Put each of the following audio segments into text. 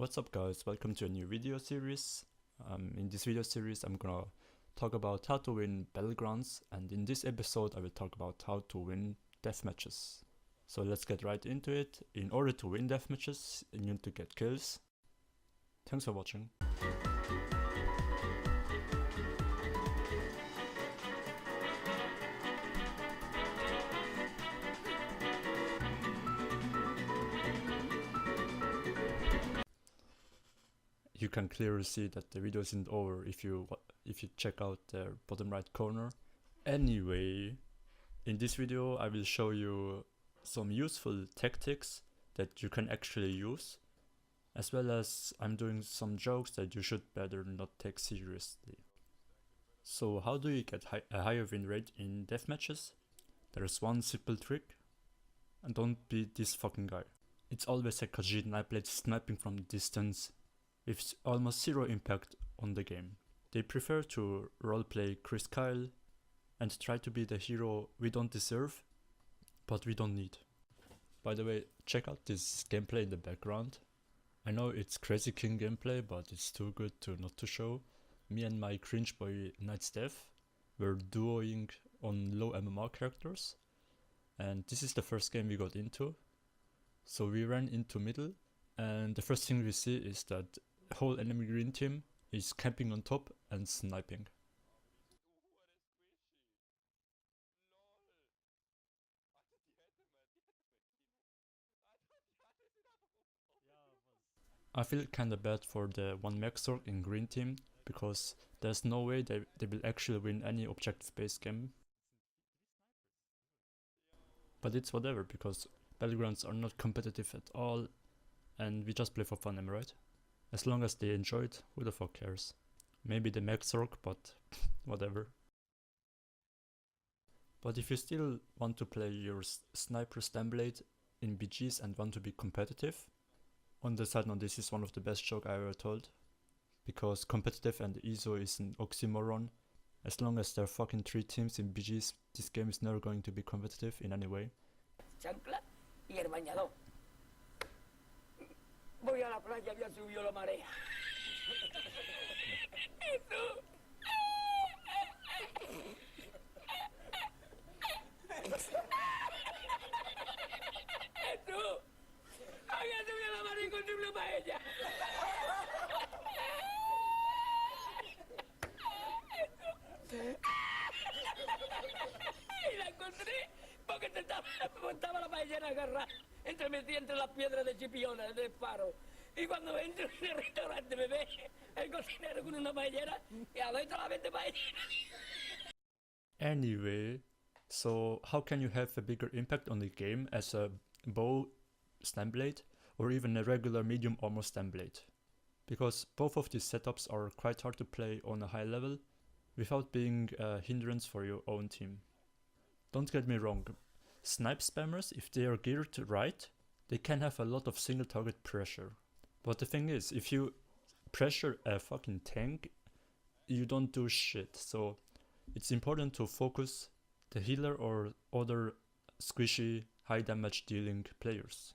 What's up guys, welcome to a new video series. In this video series I'm gonna talk about how to win Battlegrounds, and in this episode I will talk about how to win Deathmatches. So let's get right into it. In order to win Deathmatches, you need to get kills. Thanks for watching. You can clearly see that the video isn't over if you check out the bottom right corner. Anyway, in this video I will show you some useful tactics that you can actually use, as well as I'm doing some jokes that you should better not take seriously. So how do you get a higher win rate in deathmatches? There's one simple trick, and don't be this fucking guy. It's always a Khajiit Nightblade sniping from distance with almost zero impact on the game. They prefer to roleplay Chris Kyle and try to be the hero we don't deserve, but we don't need. By the way, check out this gameplay in the background. I know it's crazy king gameplay, but it's too good to not to show. Me and my cringe boy Nightsteph were duoing on low MMR characters, and this is the first game we got into. So we ran into middle, and the first thing we see is that whole enemy green team is camping on top and sniping. I feel kinda bad for the one mech Sorc in green team, because there's no way they will actually win any objective based game. But it's whatever, because Battlegrounds are not competitive at all, and we just play for fun, am I right? As long as they enjoy it, who the fuck cares? Maybe the mech Sorc, but whatever. But if you still want to play your sniper Stamblade in BGs and want to be competitive, on the side note, this is one of the best jokes I ever told, because competitive and ISO is an oxymoron. As long as there are fucking 3 teams in BGs, this game is never going to be competitive in any way. Chancla y el bañador. Voy a la playa, ya subió la marea. Había subido la marea con triple paella. Y la encontré porque estaba la paellera agarrada metida entre las piedras de chipiones del faro. Y cuando entro en el restaurante me ve el cocinero con una paellera y adentro la vende paellera. Anyway, so how can you have a bigger impact on the game as a bow Stamblade or even a regular medium armor Stamblade? Because both of these setups are quite hard to play on a high level without being a hindrance for your own team. Don't get me wrong, snipe spammers, if they are geared right, they can have a lot of single target pressure. But the thing is, if you pressure a fucking tank, you don't do shit. So it's important to focus the healer or other squishy, high damage dealing players.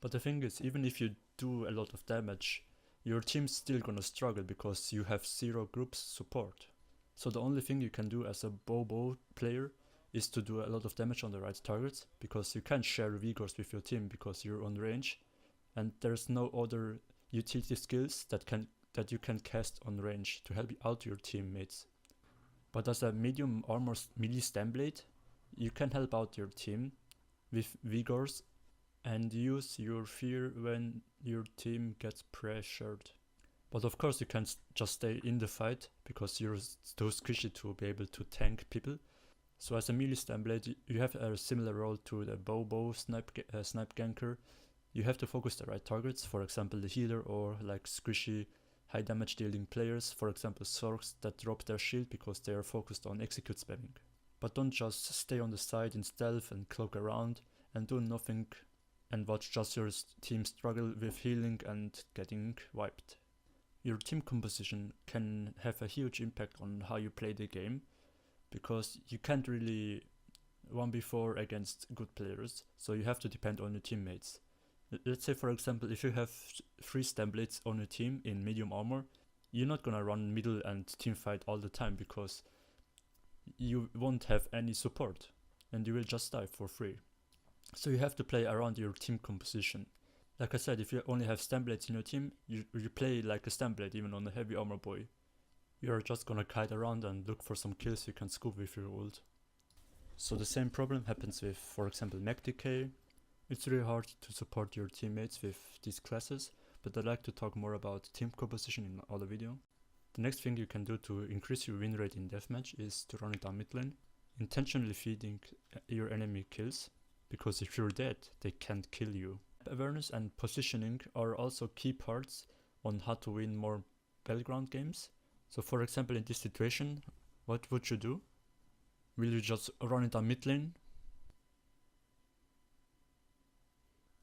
But the thing is, even if you do a lot of damage, your team's still gonna struggle because you have 0 groups support. So the only thing you can do as a bow player is to do a lot of damage on the right targets, because you can't share vigors with your team because you're on range, and there's no other utility skills that you can cast on range to help out your teammates. But as a medium armor melee Stamblade, you can help out your team with vigors and use your fear when your team gets pressured. But of course you can't just stay in the fight, because you're too squishy to be able to tank people. So as a melee Stamblade, you have a similar role to the bow snipe ganker. You have to focus the right targets, for example the healer, or like squishy high damage dealing players, for example Sorcs that drop their shield because they are focused on execute spamming. But don't just stay on the side in stealth and cloak around and do nothing and watch just your team struggle with healing and getting wiped. Your team composition can have a huge impact on how you play the game, because you can't really 1v4 against good players, so you have to depend on your teammates. Let's say for example, if you have 3 Stamblades on a team in medium armor, you're not gonna run middle and team fight all the time because you won't have any support and you will just die for free. So you have to play around your team composition. Like I said, if you only have Stamblades in your team, you play like a Stamblade even on a heavy armor boy. You're just gonna kite around and look for some kills you can scoop with your ult. So the same problem happens with, for example, mech decay. It's really hard to support your teammates with these classes, but I'd like to talk more about team composition in other video. The next thing you can do to increase your win rate in deathmatch is to run it down mid lane, intentionally feeding your enemy kills, because if you're dead, they can't kill you. Awareness and positioning are also key parts on how to win more battleground games. So for example, in this situation, what would you do? Will you just run it down mid lane?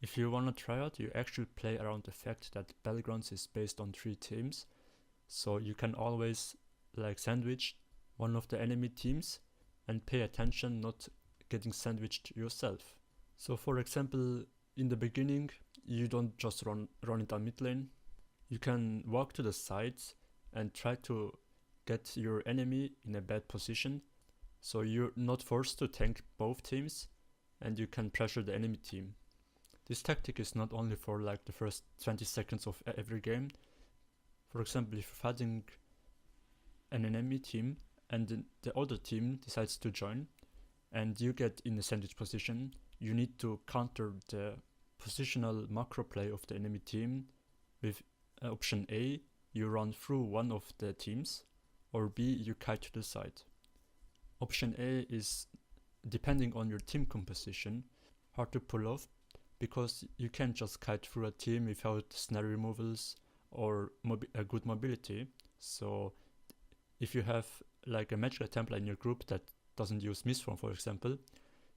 If you wanna try out, you actually play around the fact that Battlegrounds is based on 3 teams, so you can always like sandwich one of the enemy teams and pay attention not getting sandwiched yourself. So for example, in the beginning, you don't just run it down mid lane. You can walk to the sides and try to get your enemy in a bad position, so you're not forced to tank both teams and you can pressure the enemy team. This tactic is not only for like the first 20 seconds of every game. For example, if you're fighting an enemy team and the other team decides to join and you get in a sandwich position, you need to counter the positional macro play of the enemy team with option A, you run through one of the teams, or B, you kite to the side. Option A is, depending on your team composition, hard to pull off because you can't just kite through a team without snare removals or a good mobility. So if you have like a magical template in your group that doesn't use Mistform, for example,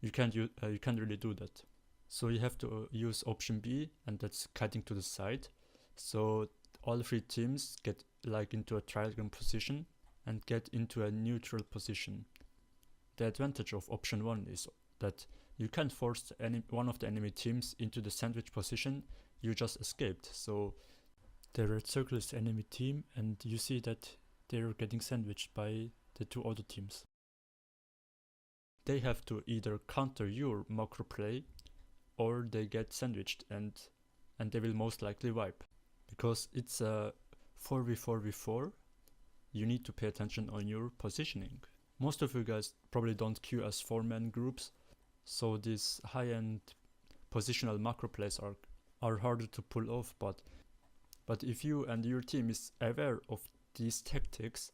you can't really do that. So you have to use option B, and that's kiting to the side. So all 3 teams get like into a triangle position and get into a neutral position. The advantage of option 1 is that you can't force one of the enemy teams into the sandwich position, you just escaped. So the red circle is the enemy team and you see that they're getting sandwiched by the 2 other teams. They have to either counter your macro play or they get sandwiched and they will most likely wipe. Because it's a 4v4v4, you need to pay attention on your positioning. Most of you guys probably don't queue as 4-man groups, so these high-end positional macro plays are harder to pull off, but if you and your team is aware of these tactics,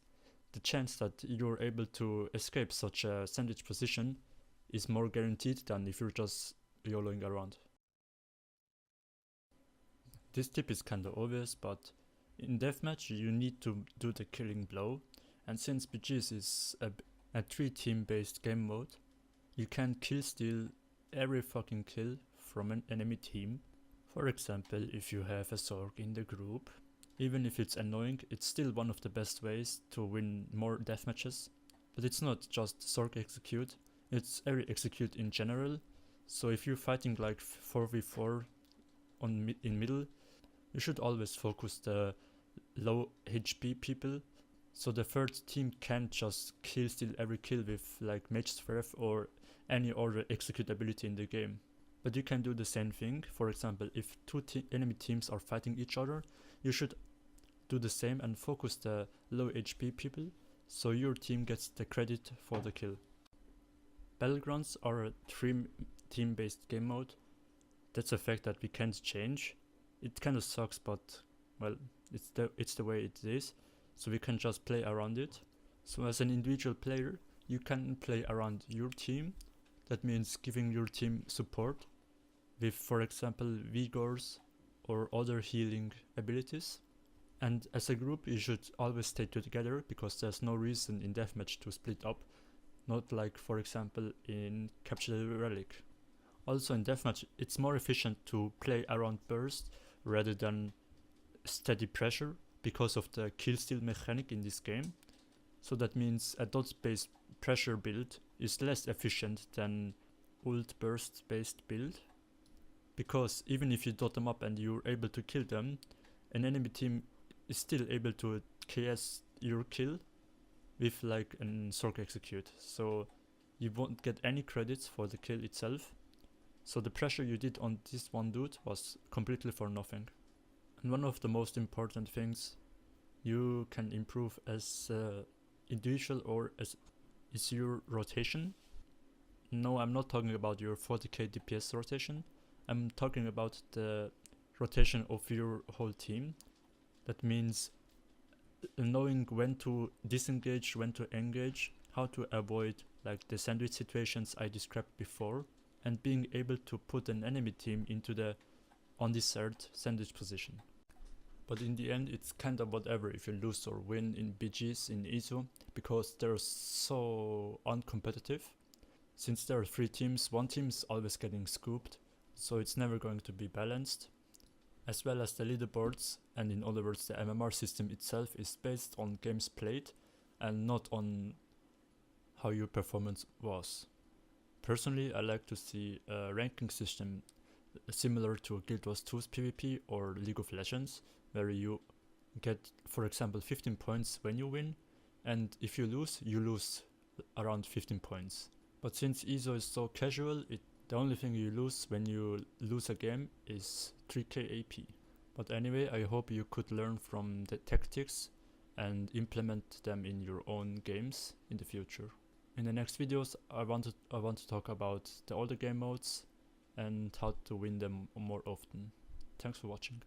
the chance that you're able to escape such a sandwich position is more guaranteed than if you're just YOLOing around. This tip is kinda obvious, but in deathmatch you need to do the killing blow, and since BGs is a 3-team based game mode, you can kill steal every fucking kill from an enemy team. For example, if you have a Sorc in the group, even if it's annoying, it's still one of the best ways to win more deathmatches. But it's not just Sorc execute, it's every execute in general. So if you're fighting like 4v4 in middle, you should always focus the low HP people, so the third team can't just kill steal every kill with like Mage's Breath or any other execute ability in the game. But you can do the same thing. For example, if 2 enemy teams are fighting each other, you should do the same and focus the low HP people, so your team gets the credit for the kill. Battlegrounds are a 3-team based game mode. That's a fact that we can't change. It kinda sucks, but well, it's the way it is, so we can just play around it. So as an individual player, you can play around your team. That means giving your team support with, for example, vigors or other healing abilities. And as a group, you should always stay together because there's no reason in deathmatch to split up, not like, for example, in Capture the Relic. Also in deathmatch, it's more efficient to play around burst rather than steady pressure because of the kill steal mechanic in this game. So that means a dot based pressure build is less efficient than ult burst based build. Because even if you dot them up and you're able to kill them, an enemy team is still able to KS your kill with like an Sorc execute. So you won't get any credits for the kill itself. So the pressure you did on this one dude was completely for nothing. And one of the most important things you can improve as individual or as is your rotation. No, I'm not talking about your 40k DPS rotation. I'm talking about the rotation of your whole team. That means knowing when to disengage, when to engage, how to avoid like the sandwich situations I described before, and being able to put an enemy team into the undesired sandwich position. But in the end, it's kind of whatever if you lose or win in BGs in ISO, because they're so uncompetitive. Since there are 3 teams, one team is always getting scooped, so it's never going to be balanced. As well as the leaderboards, and in other words the MMR system itself, is based on games played and not on how your performance was. Personally, I like to see a ranking system similar to Guild Wars 2's PvP or League of Legends, where you get, for example, 15 points when you win, and if you lose around 15 points. But since ISO is so casual, the only thing you lose when you lose a game is 3k AP. But anyway, I hope you could learn from the tactics and implement them in your own games in the future. In the next videos, I want to talk about the older game modes and how to win them more often. Thanks for watching.